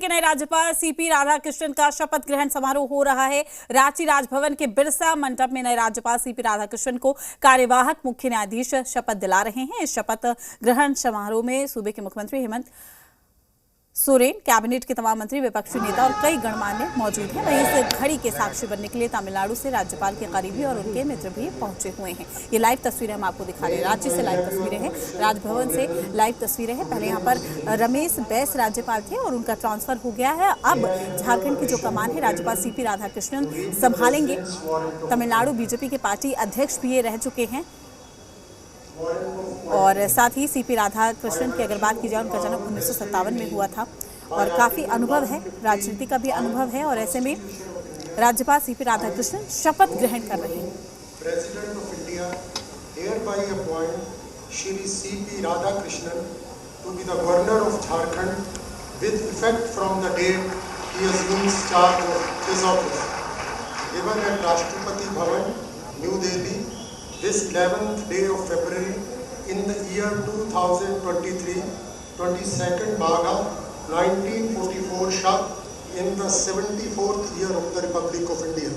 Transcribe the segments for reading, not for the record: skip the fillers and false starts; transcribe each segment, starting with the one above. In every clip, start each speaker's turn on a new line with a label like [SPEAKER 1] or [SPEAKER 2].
[SPEAKER 1] के नए राज्यपाल सीपी राधाकृष्णन का शपथ ग्रहण समारोह हो रहा है। रांची राजभवन के बिरसा मंडप में नए राज्यपाल सीपी राधाकृष्णन को कार्यवाहक मुख्य न्यायाधीश शपथ दिला रहे हैं। इस शपथ ग्रहण समारोह में सूबे के मुख्यमंत्री हेमंत सोरेन, कैबिनेट के तमाम मंत्री, विपक्षी नेता और कई गणमान्य मौजूद हैं। वहीं इस घड़ी के साक्षी बनने के लिए तमिलनाडु से राज्यपाल के करीबी और उनके मित्र भी पहुंचे हुए हैं। ये लाइव तस्वीरें हम आपको दिखा रहे हैं। रांची से लाइव तस्वीरें हैं, राजभवन से लाइव तस्वीरें हैं। पहले यहाँ पर रमेश बैस राज्यपाल थे और उनका ट्रांसफर हो गया है। अब झारखंड की जो कमान है राज्यपाल सीपी राधाकृष्णन संभालेंगे। तमिलनाडु बीजेपी के पार्टी अध्यक्ष भी ये रह चुके हैं। और साथ ही सीपी राधाकृष्णन की अगर बात की जाए, उनका जन्म 1957 में हुआ था और काफ़ी अनुभव है, राजनीति का भी अनुभव है। और ऐसे में राज्यपाल सीपी राधाकृष्णन शपथ ग्रहण कर रहे हैं।
[SPEAKER 2] President of India hereby appoint Shri C.P. Radhakrishnan to be the governor of Jharkhand with effect from the date he assumes charge of his office. Given at Rashtrapati Bhavan, New Delhi, this 11th day of February in the year 2023, 22nd Magha, 1944 Shak, in the 74th year of the Republic of India.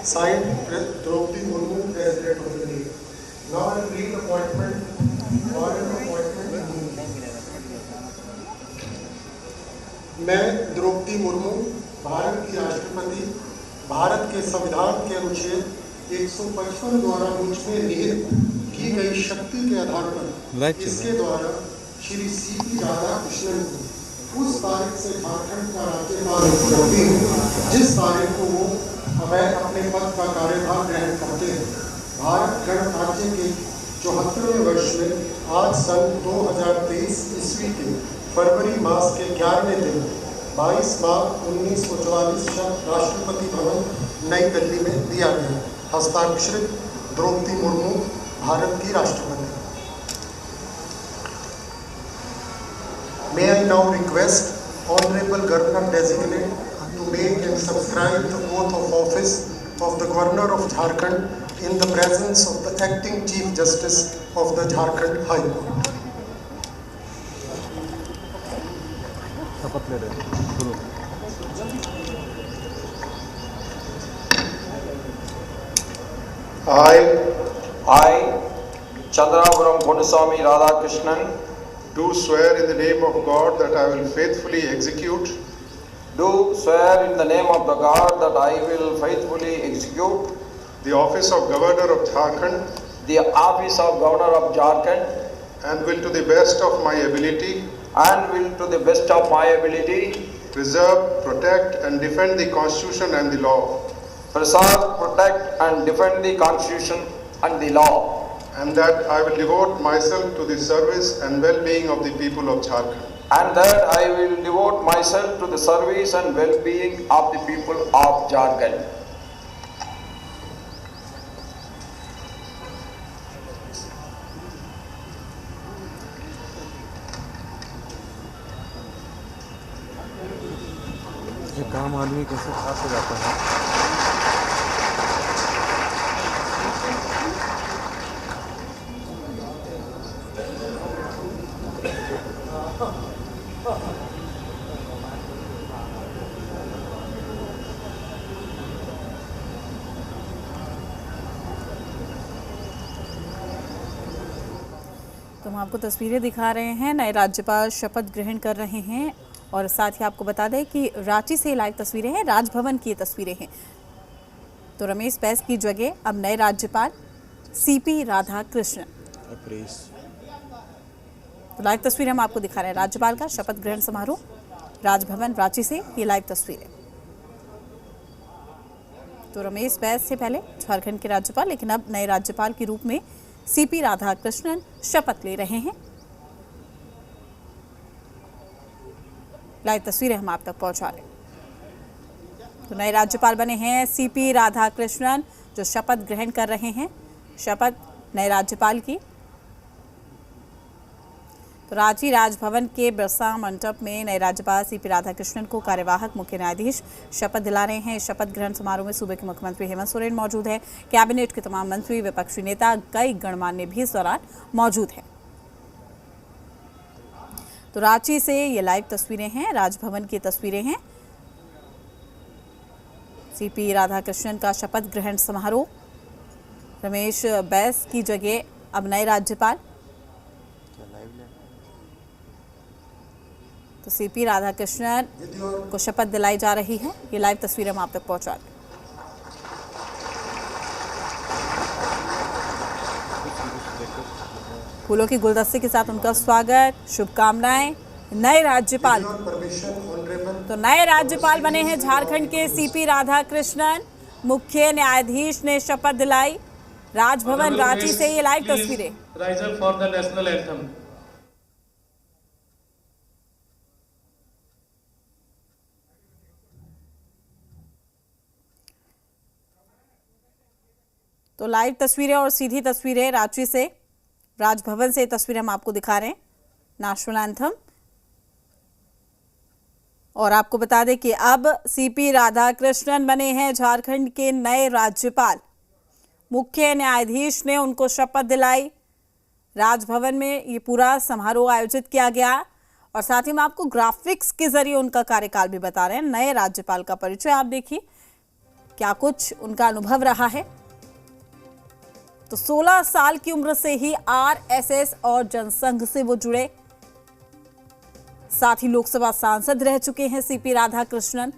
[SPEAKER 2] Signed, Draupadi Murmu, President of India. Now I read appointment, foreign appointment. मैं द्रौपदी मुर्मू, भारत की राष्ट्रपति, भारत के संविधान के अनुच्छेद 155 द्वारा मुझ में निहित की गई शक्ति के आधार पर इसके द्वारा श्री सीपी राधाकृष्णन को उस तारीख से झारखंड का राज्यपाल करती हूँ जिस तारीख को वो वह अपने पद का कार्यभार ग्रहण करते हैं। भारत गणराज्य के 74वें वर्ष में आज सन 2023 ईस्वी के फरवरी मास के 11वें दिन 22 मार्च 1944 राष्ट्रपति भवन नई दिल्ली में दिया गया। हस्ताक्षरित द्रौपदी मुर्मू, भारत की राष्ट्रपति। May I now request Honorable Governor Designate to make and subscribe the oath of office of the Governor of Jharkhand in the presence of the Acting Chief Justice of the Jharkhand High Court. शपथ ले रहे हैं।
[SPEAKER 3] I, Chandrapuram Ponnuswamy Radhakrishnan,
[SPEAKER 2] Do swear in the name of God that I will faithfully execute
[SPEAKER 3] do swear in the name of the God that I will faithfully execute
[SPEAKER 2] the office of Governor of Jharkhand
[SPEAKER 3] the office of Governor of Jharkhand
[SPEAKER 2] and will to the best of my ability preserve, protect and defend the Constitution and the law.
[SPEAKER 3] Preserve, protect and defend the Constitution and the law.
[SPEAKER 2] And that I will devote myself to the service and well-being of the people of Jharkhand.
[SPEAKER 3] And that I will devote myself to the service and well-being of the people of Jharkhand.
[SPEAKER 4] एक आम आदमी कैसे पास हो जाता है?
[SPEAKER 1] तो हम आपको तस्वीरें दिखा रहे हैं। नए राज्यपाल शपथ ग्रहण कर रहे हैं और साथ ही आपको बता दें कि रांची से लाइव तस्वीरें हैं, राजभवन की तस्वीरें हैं। तो रमेश बैस की जगह अब नए राज्यपाल सीपी राधाकृष्णन। तो लाइव तस्वीरें हम आपको दिखा रहे हैं, राज्यपाल का शपथ ग्रहण समारोह, राजभवन रांची से ये लाइव तस्वीरें। तो रमेश बैस से पहले झारखंड के राज्यपाल, लेकिन अब नए राज्यपाल के रूप में सीपी राधाकृष्णन शपथ ले रहे हैं। लाइव तस्वीरें हम आप तक पहुंचा रहे हैं। तो नए राज्यपाल बने हैं सीपी राधाकृष्णन, जो शपथ ग्रहण कर रहे हैं। शपथ नए राज्यपाल की। तो रांची राजभवन के बिरसा मंडप में नए राज्यपाल सीपी राधाकृष्णन को कार्यवाहक मुख्य न्यायाधीश शपथ दिला रहे हैं। शपथ ग्रहण समारोह में सूबे के मुख्यमंत्री हेमंत सोरेन मौजूद है, कैबिनेट के तमाम मंत्री, विपक्षी नेता, कई गणमान्य भी इस दौरान मौजूद हैं। तो रांची से ये लाइव तस्वीरें हैं, राजभवन की तस्वीरें हैं। सीपी राधाकृष्णन का शपथ ग्रहण समारोह, रमेश बैस की जगह अब नए राज्यपाल। तो सीपी राधाकृष्णन को शपथ दिलाई जा रही है, ये लाइव तस्वीरें हम आप तक पहुंचा रहे हैं। फूलों की गुलदस्ते के साथ उनका स्वागत, शुभकामनाएं। नए राज्यपाल, तो नए राज्यपाल बने हैं झारखंड के सीपी राधाकृष्णन। मुख्य न्यायाधीश ने शपथ दिलाई। राजभवन रांची से ये लाइव तस्वीरें।
[SPEAKER 5] Rise up for the national anthem.
[SPEAKER 1] तो लाइव तस्वीरें और सीधी तस्वीरें रांची से, राजभवन से तस्वीरें हम आपको दिखा रहे हैं, नेशनल एंथम। और आपको बता दें कि अब सीपी राधाकृष्णन बने हैं झारखंड के नए राज्यपाल। मुख्य न्यायाधीश ने उनको शपथ दिलाई। राजभवन में ये पूरा समारोह आयोजित किया गया और साथ ही हम आपको ग्राफिक्स के जरिए उनका कार्यकाल भी बता रहे हैं। नए राज्यपाल का परिचय आप देखिए, क्या कुछ उनका अनुभव रहा है। तो 16 साल की उम्र से ही आरएसएस और जनसंघ से वो जुड़े, साथ ही लोकसभा सांसद रह चुके हैं सीपी राधाकृष्णन।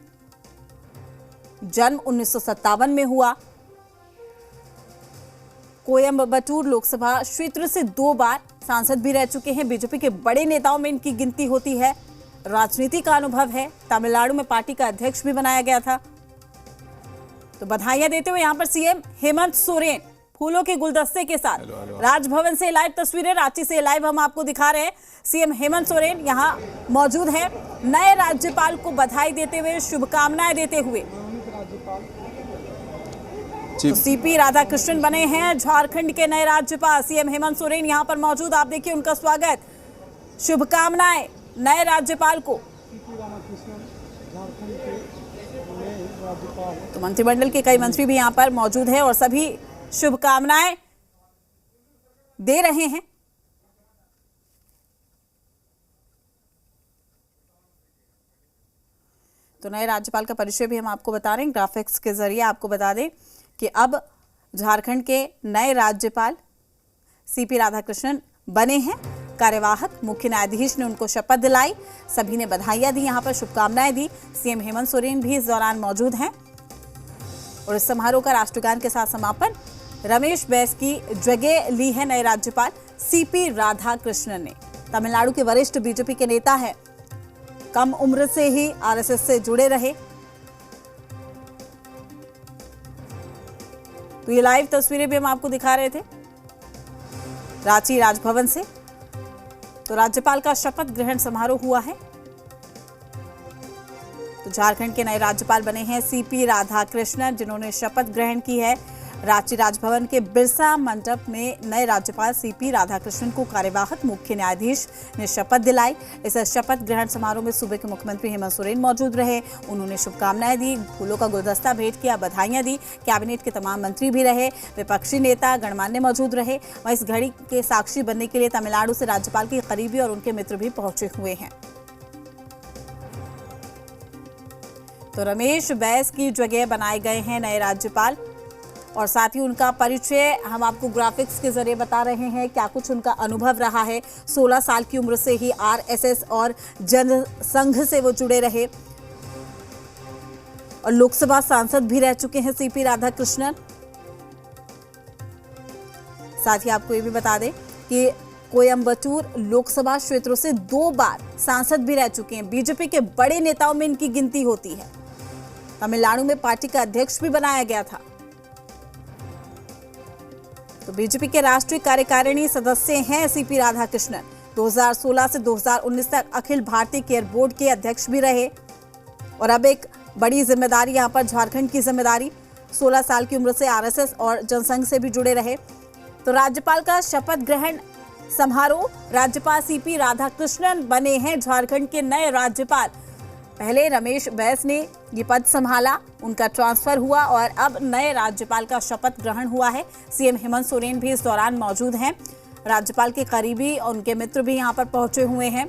[SPEAKER 1] जन्म 1957 में हुआ। कोयंबटूर लोकसभा क्षेत्र से 2 बार सांसद भी रह चुके हैं। बीजेपी के बड़े नेताओं में इनकी गिनती होती है। राजनीति का अनुभव है। तमिलनाडु में पार्टी का अध्यक्ष भी बनाया गया था। तो बधाइयां देते हुए यहां पर सीएम हेमंत सोरेन फूलों के गुलदस्ते के साथ राजभवन से लाइव तस्वीरें, रांची से लाइव हम आपको दिखा रहे हैं। सीएम हेमंत सोरेन यहां मौजूद है। नए राज्यपाल को बधाई देते हुए, शुभकामनाएं देते हुए। तो सीपी राधाकृष्णन बने हैं झारखंड के नए राज्यपाल। सीएम हेमंत सोरेन यहां पर मौजूद, आप देखिए उनका स्वागत, शुभकामनाएं नए राज्यपाल को। तो मंत्रिमंडल के कई मंत्री भी यहां पर मौजूद हैं और सभी शुभकामनाएं दे रहे हैं। तो नए राज्यपाल का परिचय भी हम आपको बता रहे हैं ग्राफिक्स के जरिए। आपको बता दें कि अब झारखंड के नए राज्यपाल सीपी राधाकृष्णन बने हैं। कार्यवाहक मुख्य न्यायाधीश ने उनको शपथ दिलाई। सभी ने बधाइयां दी, यहां पर शुभकामनाएं दी। सीएम हेमंत सोरेन भी इस दौरान मौजूद हैं। और इस समारोह का राष्ट्रगान के साथ समापन रमेश बैस की जगह ली है नए राज्यपाल सीपी राधाकृष्णन ने। तमिलनाडु के वरिष्ठ बीजेपी के नेता हैं, कम उम्र से ही आरएसएस से जुड़े रहे। तो ये लाइव तस्वीरें भी हम आपको दिखा रहे थे रांची राजभवन से। तो राज्यपाल का शपथ ग्रहण समारोह हुआ है। तो झारखंड के नए राज्यपाल बने हैं सीपी राधाकृष्णन, जिन्होंने शपथ ग्रहण की है। रांची राजभवन के बिरसा मंडप में नए राज्यपाल सीपी राधाकृष्णन को कार्यवाहक मुख्य न्यायाधीश ने शपथ दिलाई। इस शपथ ग्रहण समारोह में सूबे के मुख्यमंत्री हेमंत सोरेन मौजूद रहे। उन्होंने शुभकामनाएं दी, फूलों का गुलदस्ता भेंट किया, बधाइयां दी। कैबिनेट के तमाम मंत्री भी रहे, विपक्षी नेता, गणमान्य मौजूद रहे। वहीं इस घड़ी के साक्षी बनने के लिए तमिलनाडु से राज्यपाल के करीबी और उनके मित्र भी पहुंचे हुए हैं। तो रमेश बैस की जगह बनाए गए हैं नए राज्यपाल और साथ ही उनका परिचय हम आपको ग्राफिक्स के जरिए बता रहे हैं। क्या कुछ उनका अनुभव रहा है। 16 साल की उम्र से ही आरएसएस और जनसंघ से वो जुड़े रहे और लोकसभा सांसद भी रह चुके हैं सीपी राधाकृष्णन। साथ ही आपको ये भी बता दें कि कोयंबटूर लोकसभा क्षेत्रों से 2 बार सांसद भी रह चुके हैं। बीजेपी के बड़े नेताओं में इनकी गिनती होती है। तमिलनाडु में पार्टी का अध्यक्ष भी बनाया गया था। तो बीजेपी के राष्ट्रीय कार्यकारिणी सदस्य हैं सीपी राधाकृष्णन। 2016 से 2019 तक अखिल भारतीय केयर बोर्ड के अध्यक्ष भी रहे और अब एक बड़ी जिम्मेदारी यहां पर झारखंड की जिम्मेदारी। 16 साल की उम्र से आरएसएस और जनसंघ से भी जुड़े रहे। तो राज्यपाल का शपथ ग्रहण समारोह, राज्यपाल सीपी राधाकृष्णन बने हैं झारखंड के नए राज्यपाल। पहले रमेश बैस ने ये पद संभाला, उनका ट्रांसफर हुआ और अब नए राज्यपाल का शपथ ग्रहण हुआ है। सीएम हेमंत सोरेन भी इस दौरान मौजूद हैं। राज्यपाल के करीबी और उनके मित्र भी यहां पर पहुंचे हुए हैं।